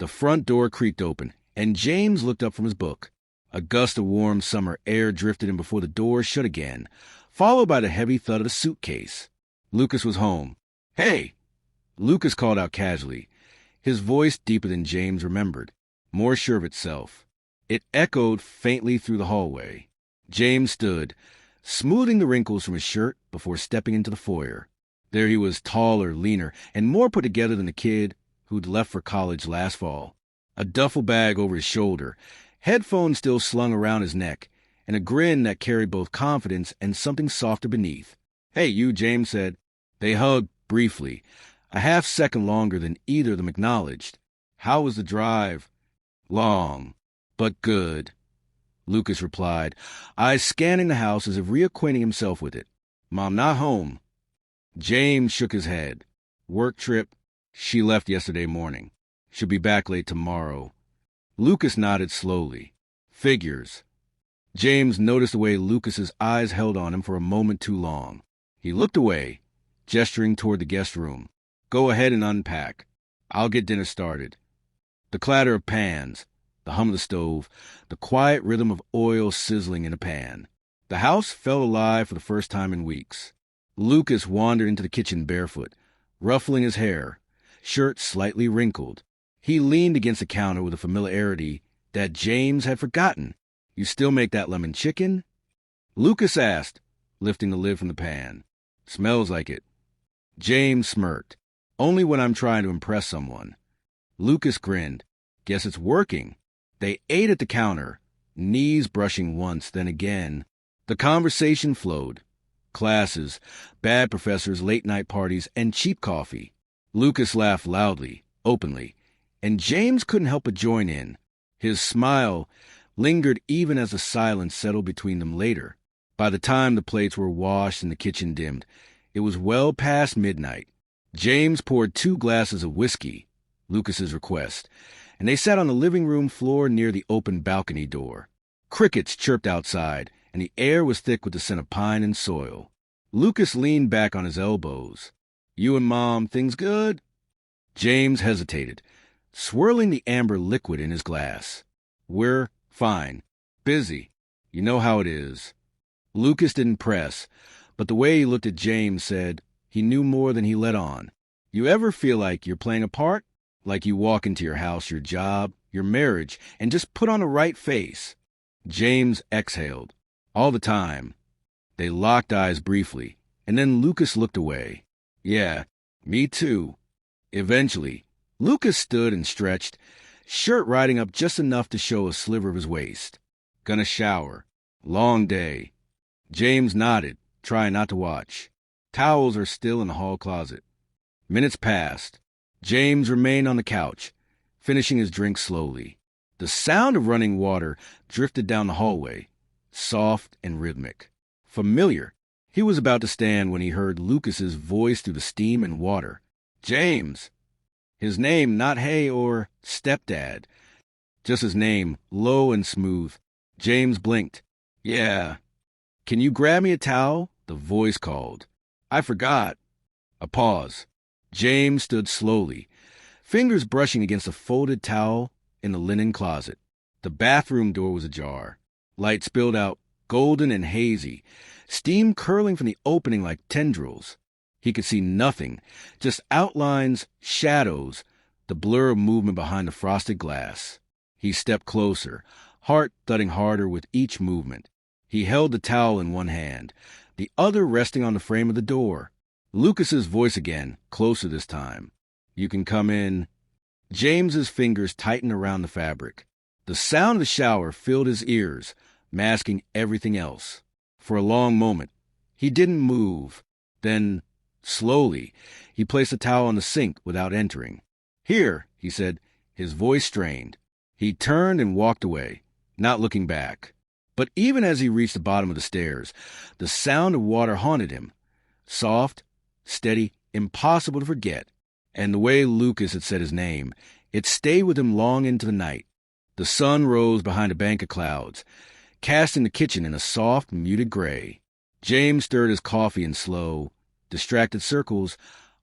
The front door creaked open, and James looked up from his book. A gust of warm summer air drifted in before the door shut again, followed by the heavy thud of the suitcase. Lucas was home. "Hey!" Lucas called out casually, his voice deeper than James remembered, more sure of itself. It echoed faintly through the hallway. James stood, smoothing the wrinkles from his shirt before stepping into the foyer. There he was, taller, leaner, and more put together than the kid who'd left for college last fall. A duffel bag over his shoulder, headphones still slung around his neck, and a grin that carried both confidence and something softer beneath. "Hey, you," James said. They hugged briefly, a half-second longer than either of them acknowledged. "How was the drive?" "Long, but good," Lucas replied, eyes scanning the house as if reacquainting himself with it. "Mom not home." James shook his head. "Work trip. She left yesterday morning. She'll be back late tomorrow." Lucas nodded slowly. "Figures." James noticed the way Lucas's eyes held on him for a moment too long. He looked away, gesturing toward the guest room. "Go ahead and unpack. I'll get dinner started." The clatter of pans, the hum of the stove, the quiet rhythm of oil sizzling in a pan. The house felt alive for the first time in weeks. Lucas wandered into the kitchen barefoot, ruffling his hair, shirt slightly wrinkled. He leaned against the counter with a familiarity that James had forgotten. "You still make that lemon chicken?" Lucas asked, lifting the lid from the pan. "Smells like it." James smirked. "Only when I'm trying to impress someone." Lucas grinned. "Guess it's working." They ate at the counter, knees brushing once, then again. The conversation flowed. Classes, bad professors, late-night parties, and cheap coffee. Lucas laughed loudly, openly, and James couldn't help but join in. His smile lingered even as the silence settled between them later. By the time the plates were washed and the kitchen dimmed, it was well past midnight. James poured 2 glasses of whiskey, Lucas's request, and they sat on the living room floor near the open balcony door. Crickets chirped outside, and the air was thick with the scent of pine and soil. Lucas leaned back on his elbows. "You and Mom, things good?" James hesitated, swirling the amber liquid in his glass. "We're fine. Busy. You know how it is." Lucas didn't press, but the way he looked at James said he knew more than he let on. "You ever feel like you're playing a part? Like you walk into your house, your job, your marriage, and just put on a right face?" James exhaled. "All the time." They locked eyes briefly, and then Lucas looked away. "Yeah, me too." Eventually, Lucas stood and stretched, shirt riding up just enough to show a sliver of his waist. "Gonna shower. Long day." James nodded, trying not to watch. "Towels are still in the hall closet." Minutes passed. James remained on the couch, finishing his drink slowly. The sound of running water drifted down the hallway, soft and rhythmic. Familiar. He was about to stand when he heard Lucas's voice through the steam and water. "James!" His name, not Hey or Stepdad. Just his name, low and smooth. James blinked. "Yeah." "Can you grab me a towel?" the voice called. "I forgot." A pause. James stood slowly, fingers brushing against a folded towel in the linen closet. The bathroom door was ajar. Light spilled out, golden and hazy, steam curling from the opening like tendrils. He could see nothing, just outlines, shadows, the blur of movement behind the frosted glass. He stepped closer, heart thudding harder with each movement. He held the towel in one hand, the other resting on the frame of the door. Lucas's voice again, closer this time. "You can come in." James's fingers tightened around the fabric. The sound of the shower filled his ears, masking everything else. For a long moment, he didn't move. Then, slowly, he placed the towel on the sink without entering. "Here," he said, his voice strained. He turned and walked away, not looking back. But even as he reached the bottom of the stairs, the sound of water haunted him. Soft, steady, impossible to forget. And the way Lucas had said his name, it stayed with him long into the night. The sun rose behind a bank of clouds, casting the kitchen in a soft, muted gray. James stirred his coffee in slow, distracted circles,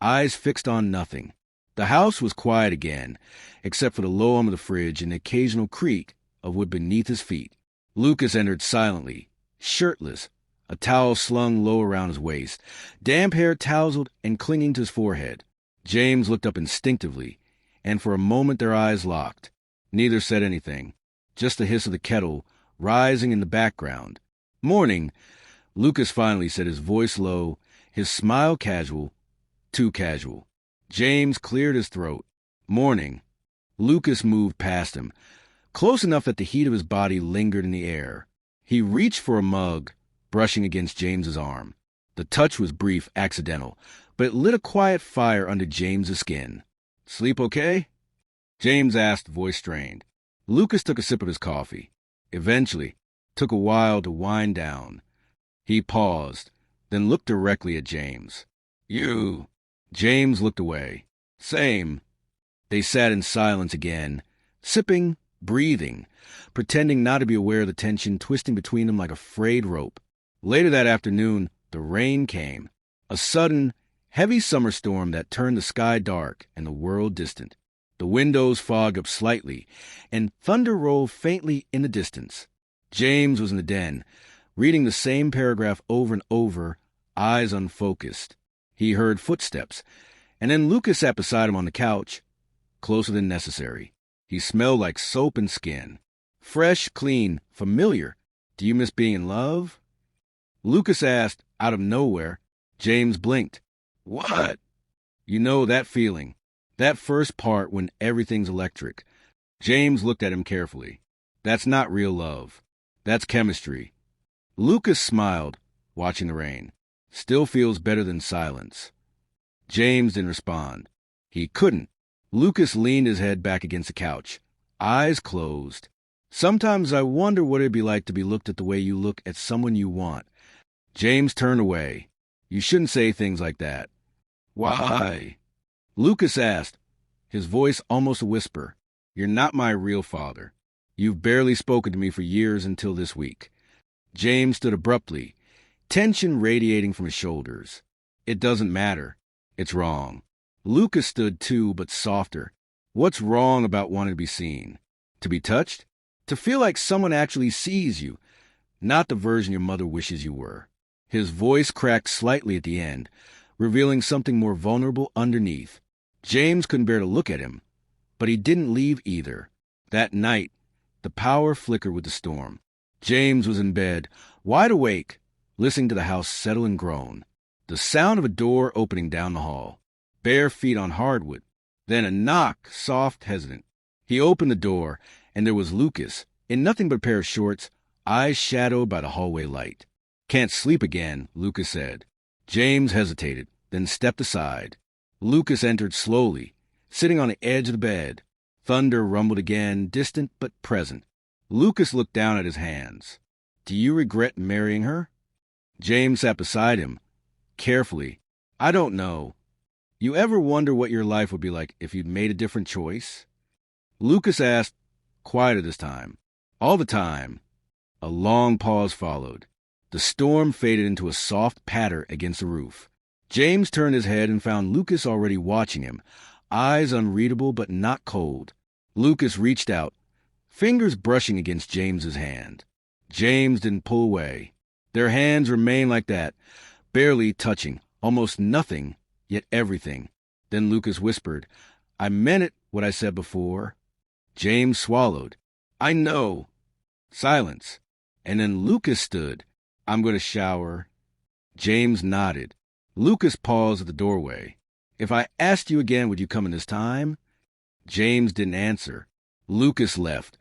eyes fixed on nothing. The house was quiet again, except for the low hum of the fridge and the occasional creak of wood beneath his feet. Lucas entered silently, shirtless, a towel slung low around his waist, damp hair tousled and clinging to his forehead. James looked up instinctively, and for a moment their eyes locked. Neither said anything, just the hiss of the kettle rising in the background. "Morning," Lucas finally said, his voice low, his smile casual, too casual. James cleared his throat. "Morning." Lucas moved past him, close enough that the heat of his body lingered in the air. He reached for a mug, brushing against James's arm. The touch was brief, accidental, but it lit a quiet fire under James's skin. "Sleep okay?" James asked, voice strained. Lucas took a sip of his coffee. Eventually, took a while to wind down. He paused, then looked directly at James. "You." James looked away. "Same." They sat in silence again, sipping, breathing, pretending not to be aware of the tension twisting between them like a frayed rope. Later that afternoon, the rain came. A sudden, heavy summer storm that turned the sky dark and the world distant. The windows fogged up slightly, and thunder rolled faintly in the distance. James was in the den, reading the same paragraph over and over, eyes unfocused. He heard footsteps, and then Lucas sat beside him on the couch, closer than necessary. He smelled like soap and skin. Fresh, clean, familiar. "Do you miss being in love?" Lucas asked, out of nowhere. James blinked. "What?" "You know that feeling. That first part when everything's electric." James looked at him carefully. "That's not real love. That's chemistry." Lucas smiled, watching the rain. "Still feels better than silence." James didn't respond. He couldn't. Lucas leaned his head back against the couch, eyes closed. "Sometimes I wonder what it'd be like to be looked at the way you look at someone you want." James turned away. "You shouldn't say things like that." "Why?" Lucas asked, his voice almost a whisper. "You're not my real father. You've barely spoken to me for years until this week." James stood abruptly, tension radiating from his shoulders. "It doesn't matter. It's wrong." Lucas stood too, but softer. "What's wrong about wanting to be seen? To be touched? To feel like someone actually sees you, not the version your mother wishes you were." His voice cracked slightly at the end, revealing something more vulnerable underneath. James couldn't bear to look at him, but he didn't leave either. That night, the power flickered with the storm. James was in bed, wide awake, listening to the house settle and groan. The sound of a door opening down the hall. Bare feet on hardwood. Then a knock, soft, hesitant. He opened the door, and there was Lucas, in nothing but a pair of shorts, eyes shadowed by the hallway light. "Can't sleep again," Lucas said. James hesitated, then stepped aside. Lucas entered slowly, sitting on the edge of the bed. Thunder rumbled again, distant but present. Lucas looked down at his hands. "Do you regret marrying her?" James sat beside him, carefully. "I don't know. You ever wonder what your life would be like if you'd made a different choice?" Lucas asked, quieter this time. "All the time." A long pause followed. The storm faded into a soft patter against the roof. James turned his head and found Lucas already watching him, eyes unreadable but not cold. Lucas reached out, fingers brushing against James's hand. James didn't pull away. Their hands remained like that, barely touching, almost nothing, yet everything. Then Lucas whispered, "I meant it, what I said before." James swallowed. "I know." Silence. And then Lucas stood. "I'm going to shower." James nodded. Lucas paused at the doorway. "If I asked you again, would you come in this time?" James didn't answer. Lucas left,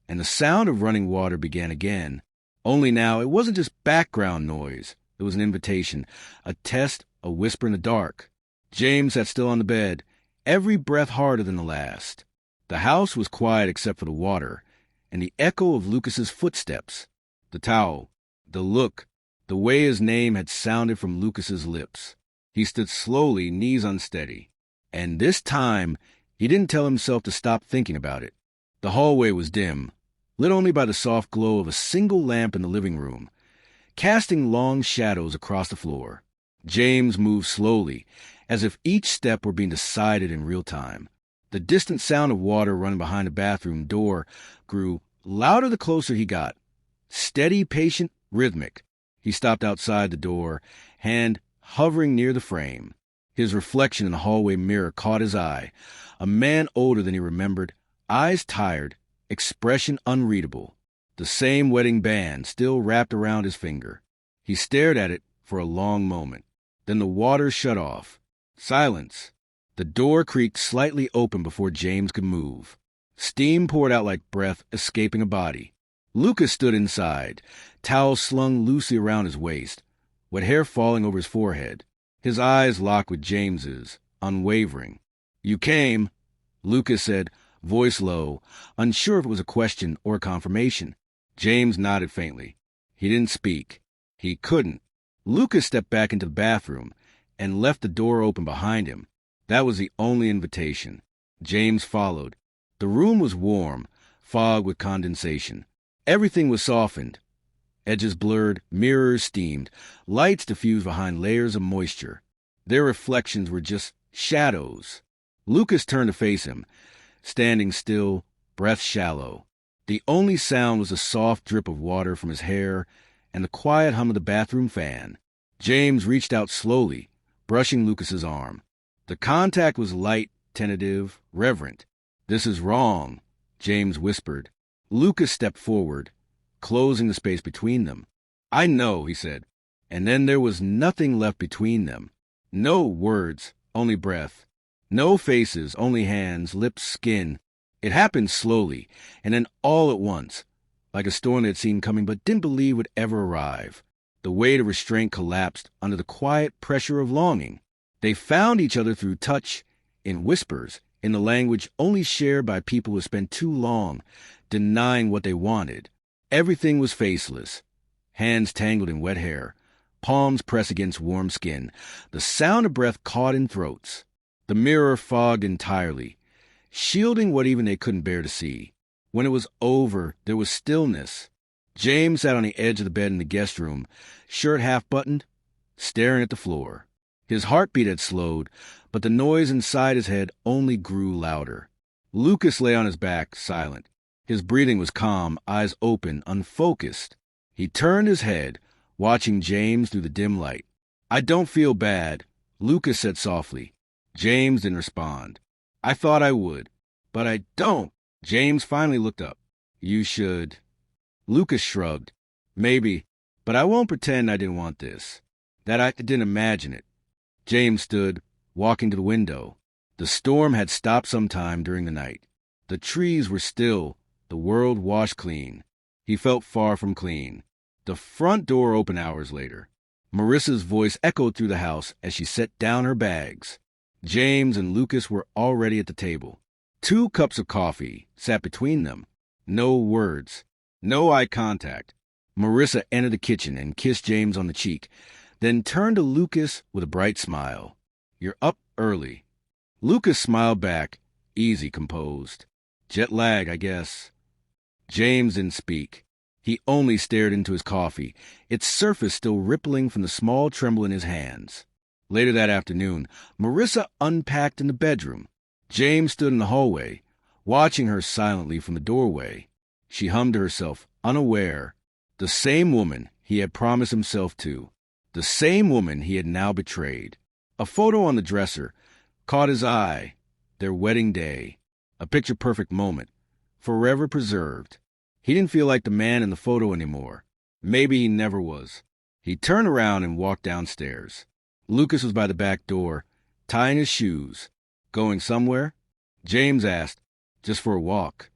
and the sound of running water began again. Only now it wasn't just background noise. It was an invitation, a test, a whisper in the dark. James sat still on the bed, every breath harder than the last. The house was quiet except for the water, and the echo of Lucas's footsteps. The towel, the look, the way his name had sounded from Lucas's lips. He stood slowly, knees unsteady. And this time, he didn't tell himself to stop thinking about it. The hallway was dim, lit only by the soft glow of a single lamp in the living room, casting long shadows across the floor. James moved slowly, as if each step were being decided in real time. The distant sound of water running behind the bathroom door grew louder the closer he got. Steady, patient, rhythmic. He stopped outside the door, hand hovering near the frame. His reflection in the hallway mirror caught his eye. A man older than he remembered, eyes tired, expression unreadable. The same wedding band still wrapped around his finger. He stared at it for a long moment. Then the water shut off. Silence. The door creaked slightly open before James could move. Steam poured out like breath escaping a body. Lucas stood inside, towels slung loosely around his waist, wet hair falling over his forehead. His eyes locked with James's, unwavering. "You came," Lucas said, voice low, unsure if it was a question or a confirmation. James nodded faintly. He didn't speak. He couldn't. Lucas stepped back into the bathroom and left the door open behind him. That was the only invitation. James followed. The room was warm, fogged with condensation. Everything was softened. Edges blurred, mirrors steamed, lights diffused behind layers of moisture. Their reflections were just shadows. Lucas turned to face him, standing still, breath shallow. The only sound was the soft drip of water from his hair and the quiet hum of the bathroom fan. James reached out slowly, brushing Lucas's arm. The contact was light, tentative, reverent. "This is wrong," James whispered. Lucas stepped forward, closing the space between them. "I know," he said. And then there was nothing left between them. No words, only breath. No faces, only hands, lips, skin. It happened slowly, and then all at once, like a storm they had seen coming but didn't believe would ever arrive. The weight of restraint collapsed under the quiet pressure of longing. They found each other through touch, in whispers, in the language only shared by people who spent too long denying what they wanted. Everything was faceless. Hands tangled in wet hair, palms pressed against warm skin, the sound of breath caught in throats. The mirror fogged entirely, shielding what even they couldn't bear to see. When it was over, there was stillness. James sat on the edge of the bed in the guest room, shirt half buttoned, staring at the floor. His heartbeat had slowed, but the noise inside his head only grew louder. Lucas lay on his back, silent. His breathing was calm, eyes open, unfocused. He turned his head, watching James through the dim light. "I don't feel bad," Lucas said softly. James didn't respond. "I thought I would, but I don't." James finally looked up. "You should." Lucas shrugged. "Maybe, but I won't pretend I didn't want this, that I didn't imagine it." James stood, walking to the window. The storm had stopped some time during the night. The trees were still, the world washed clean. He felt far from clean. The front door opened hours later. Marissa's voice echoed through the house as she set down her bags. James and Lucas were already at the table. 2 cups of coffee sat between them. No words. No eye contact. Marissa entered the kitchen and kissed James on the cheek, then turned to Lucas with a bright smile. "You're up early." Lucas smiled back, easy, composed. "Jet lag, I guess." James didn't speak. He only stared into his coffee, its surface still rippling from the small tremble in his hands. Later that afternoon, Marissa unpacked in the bedroom. James stood in the hallway, watching her silently from the doorway. She hummed to herself, unaware. The same woman he had promised himself to. The same woman he had now betrayed. A photo on the dresser caught his eye. Their wedding day. A picture-perfect moment. Forever preserved. He didn't feel like the man in the photo anymore. Maybe he never was. He turned around and walked downstairs. Lucas was by the back door, tying his shoes. "Going somewhere?" James asked. "Just for a walk."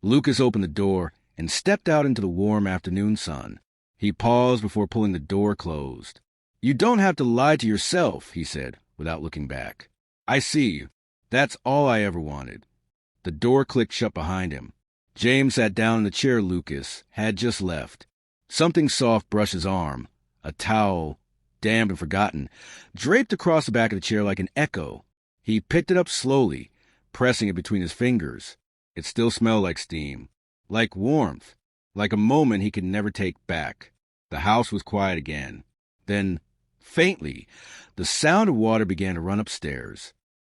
Lucas opened the door and stepped out into the warm afternoon sun. He paused before pulling the door closed. "You don't have to lie to yourself," he said, without looking back. "I see you. That's all I ever wanted." The door clicked shut behind him. James sat down in the chair Lucas had just left. Something soft brushed his arm. A towel, damp and forgotten, draped across the back of the chair like an echo. He picked it up slowly, pressing it between his fingers. It still smelled like steam, like warmth, like a moment he could never take back. The house was quiet again. Then, Faintly, the sound of water began to run upstairs.